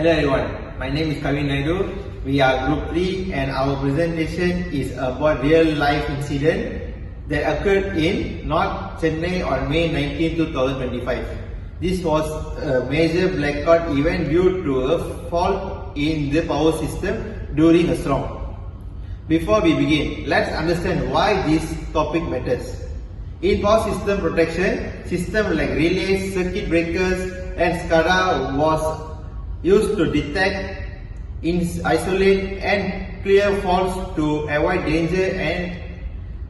Hello everyone, my name is Kavin Naidu. We are Group 3 and our presentation is about real life incident that occurred in North Chennai on May 19, 2025. This was a major blackout event due to a fault in the power system during a storm. Before we begin, let's understand why this topic matters. In power system protection, systems like relays, circuit breakers and SCADA was used to detect, isolate and clear faults to avoid danger and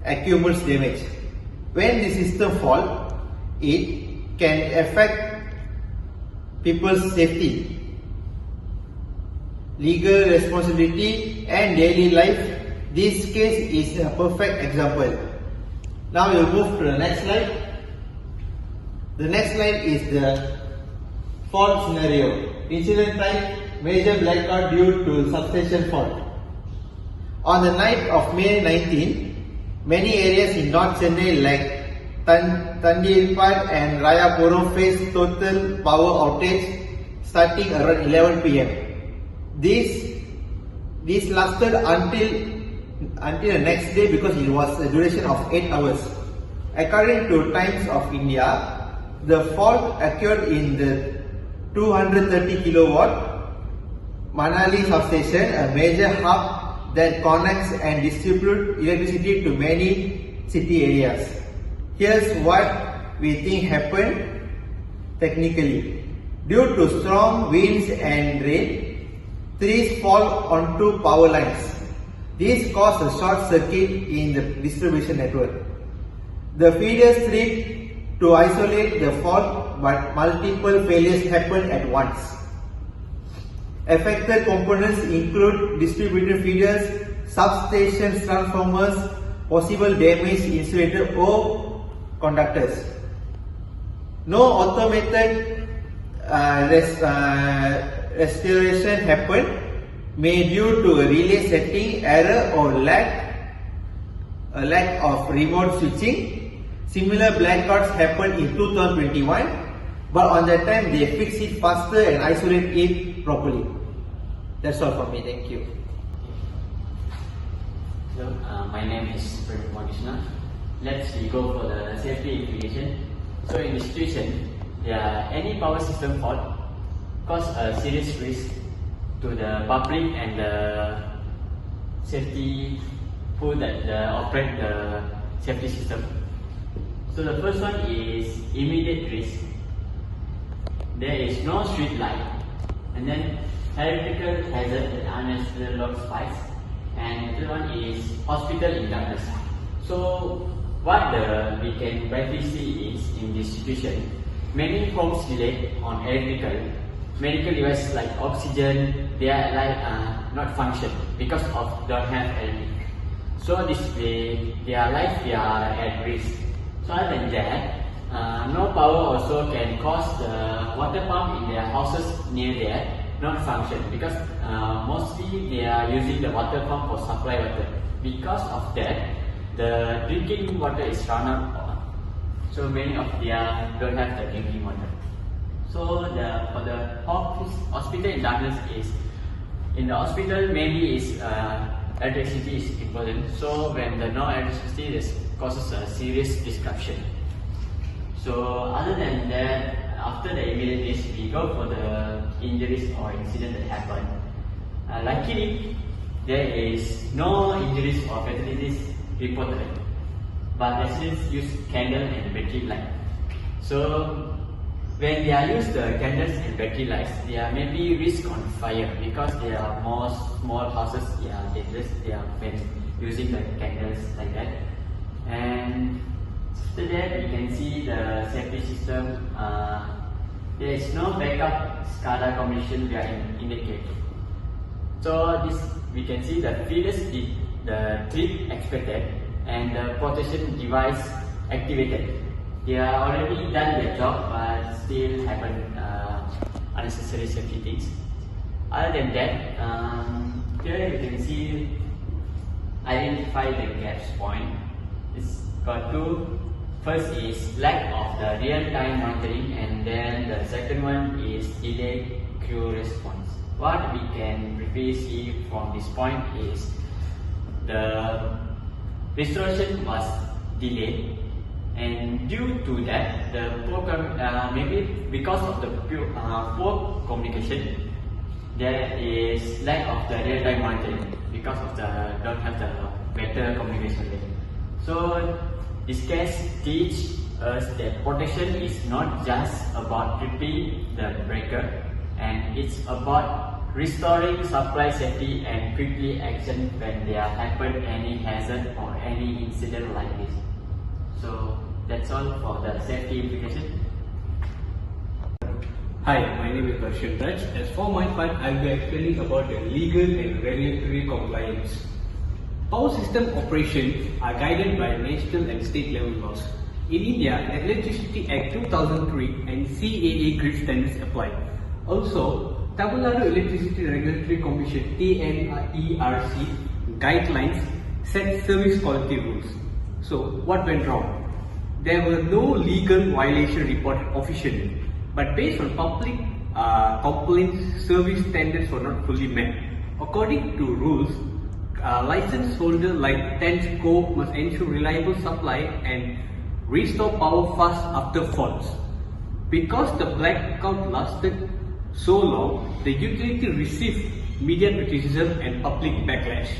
accumulates damage. When the system fails, it can affect people's safety, legal responsibility and daily life. This case is a perfect example. Now we'll move to the next slide. The next slide is the fault scenario. Incident type: major blackout due to substation fault. On the night of May 19, many areas in North Chennai like Tandilpad and Rayapuram faced total power outage starting around 11 p.m. This lasted until the next day because it was a duration of 8 hours. According to Times of India, the fault occurred in the 230 kilowatt Manali substation, a major hub that connects and distributes electricity to many city areas. Here's what we think happened technically. Due to strong winds and rain, trees fall onto power lines. This caused a short circuit in the distribution network. The feeders tried to isolate the fault, but multiple failures happened at once. Affected components include distributed feeders, substations, transformers, possible damage insulator or conductors. No automated restoration happened, may due to a relay setting error or lack of remote switching. Similar blackouts happened in 2021, but on that time they fixed it faster and isolate it properly. That's all from me. Thank you. Hello, my name is Krishna. Let's go for the safety implication. So in this situation, any power system fault cause a serious risk to the public and the safety who operate the safety system. So the first one is immediate risk. There is no street light, and then electrical hazard and unnecessary load spikes, and the other one is hospital in darkness. So what we can brightly see is in this situation, many homes rely on electrical. Medical devices like oxygen, they are not function because of don't have electric. So this way, their life they are at risk. So other than that, no power also can cause the water pump in their houses near there not function because mostly they are using the water pump for supply water. Because of that, the drinking water is run out. So many of them don't have the drinking water. So for the hospital in darkness is, in the hospital maybe is electricity is important. So when the no electricity, this causes a serious disruption. So other than that, after the immediate risk, we go for the injuries or incident that happened. Luckily, there is no injuries or fatalities reported, but residents use candle and battery light. So when they are used the candles and battery lights, there may be risk on fire because there are more small houses. They are dangerous. They are when using the candles like that. And after that, we can see the safety system. There is no backup SCADA combination we are indicated. So this we can see the feeders did the trip expected and the protection device activated. They are already done their job, but still happen unnecessary safety things. Other than that, here you can see identify the gaps point. It's got two. First is lack of the real-time monitoring, and then the second one is delayed crew response. what we can briefly see from this point is the restoration was delayed, and due to that, the maybe because of the poor communication, there is lack of the real-time monitoring because of the don't have the better communication rate. So this case teach us that protection is not just about tripping the breaker, and it's about restoring supply safety and quickly action when there happen any hazard or any incident like this. So that's all for the safety implication. Hi, my name is Strateg. As for my part, I will be explaining about the legal and regulatory compliance. Power system operations are guided by national and state level laws. In India, the Electricity Act 2003 and CAA grid standards apply. Also, Tamil Nadu Electricity Regulatory Commission (TNERC) guidelines set service quality rules. So, what went wrong? There were no legal violation reported officially, but based on public complaints, service standards were not fully met. According to rules, license holder like TENSCO must ensure reliable supply and restore power fast after faults. Because the blackout lasted so long, the utility received media criticism and public backlash.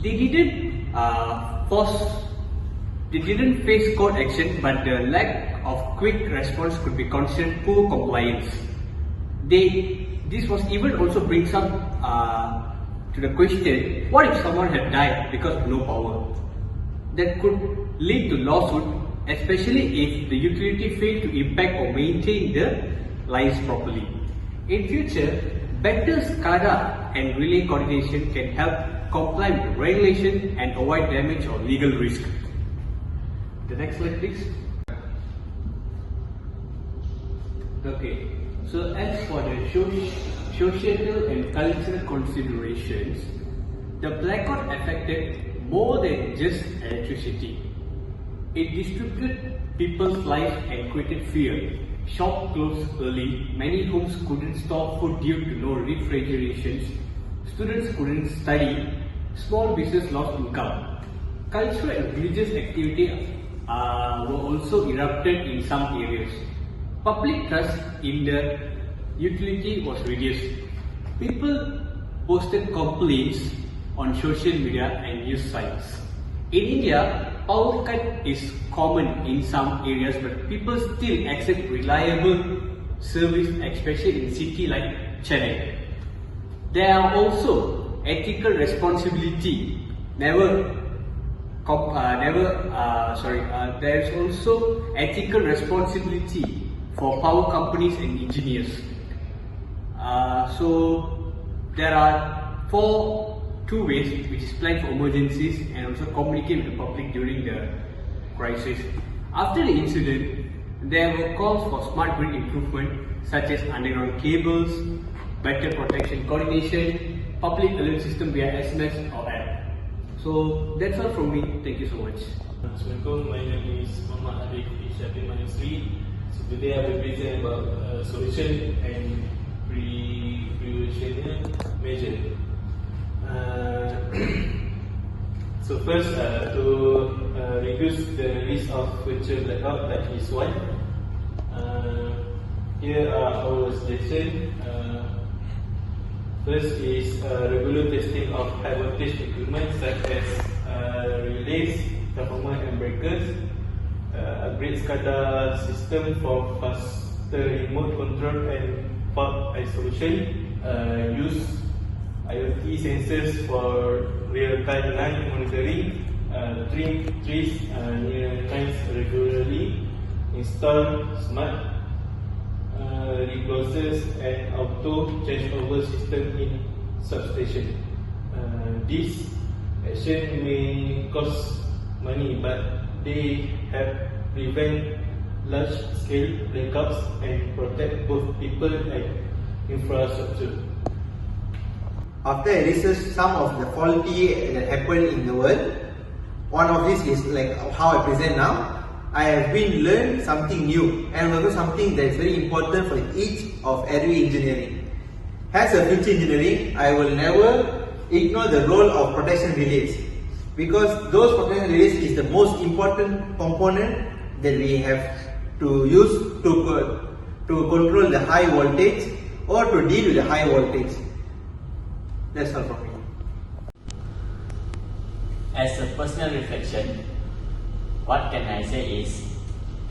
They didn't face court action, but the lack of quick response could be considered poor compliance. This was even also brings up to the question, what if someone had died because of no power? That could lead to lawsuit, especially if the utility failed to impact or maintain the lines properly. In future, better SCADA and relay coordination can help comply with regulation and avoid damage or legal risk. The next slide, please. Okay, so as for the societal and cultural considerations, the blackout affected more than just electricity. It disrupted people's lives and created fear. Shop closed early, many homes couldn't store food due to no refrigerations, students couldn't study, small business lost income. Cultural and religious activity were also erupted in some areas. Public trust in the utility was reduced. People posted complaints on social media and news sites. In India, power cut is common in some areas, but people still accept reliable service, especially in cities like Chennai. There are also ethical responsibility. There is also ethical responsibility for power companies and engineers. So there are two ways, which is plan for emergencies and also communicate with the public during the crisis. After the incident, there were calls for smart grid improvement such as underground cables, better protection coordination, public alert system via SMS or app. So that's all from me. Thank you so much. Assalamualaikum, my name is Muhammad Arif Isyafin Manusri. So today I will present about solution and prevention measure. So first, to reduce the risk of future blackout, that is one. Here are our suggestions. First is regular testing of high voltage equipment such as relays, transformer and breakers. Upgrade SCADA system for faster remote control and fault isolation. Use IoT sensors for real-time line monitoring. Trim trees near lines regularly. Install smart reclosers and auto changeover system in substation. This action may cost money, but they help prevent large-scale blackouts and protect both people and infrastructure. After I researched some of the faulty that happened in the world, one of this is like how I present now. I have been learned something new and also something that is very important for each of every engineering. As a future engineering, I will never ignore the role of protection relays, because those protection relays is the most important component that we have to use to control the high voltage or to deal with the high voltage. That's all from me. As a personal reflection, what can I say is,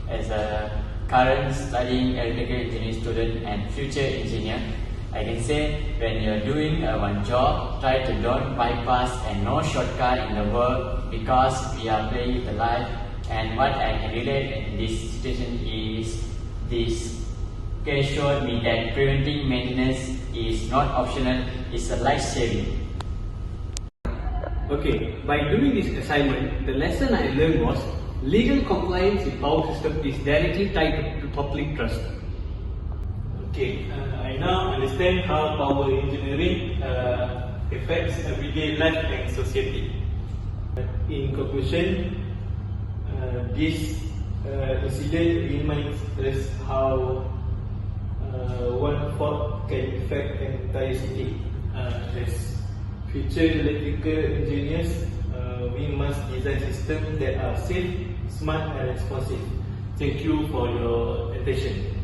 as a current studying electrical engineering student and future engineer, I can say when you're doing one job, try to don't bypass and no shortcut in the work, because we are playing with the life. And what I can relate in this situation is this case showed me that preventing maintenance is not optional, it's a life saving. Okay, by doing this assignment, the lesson I learned was legal compliance in power system is directly tied to public trust. Okay, I now understand how power engineering affects everyday life and society. In conclusion, this incident reminds us how one fault can affect an entire city. As future electrical engineers, we must design systems that are safe, smart and responsive. Thank you for your attention.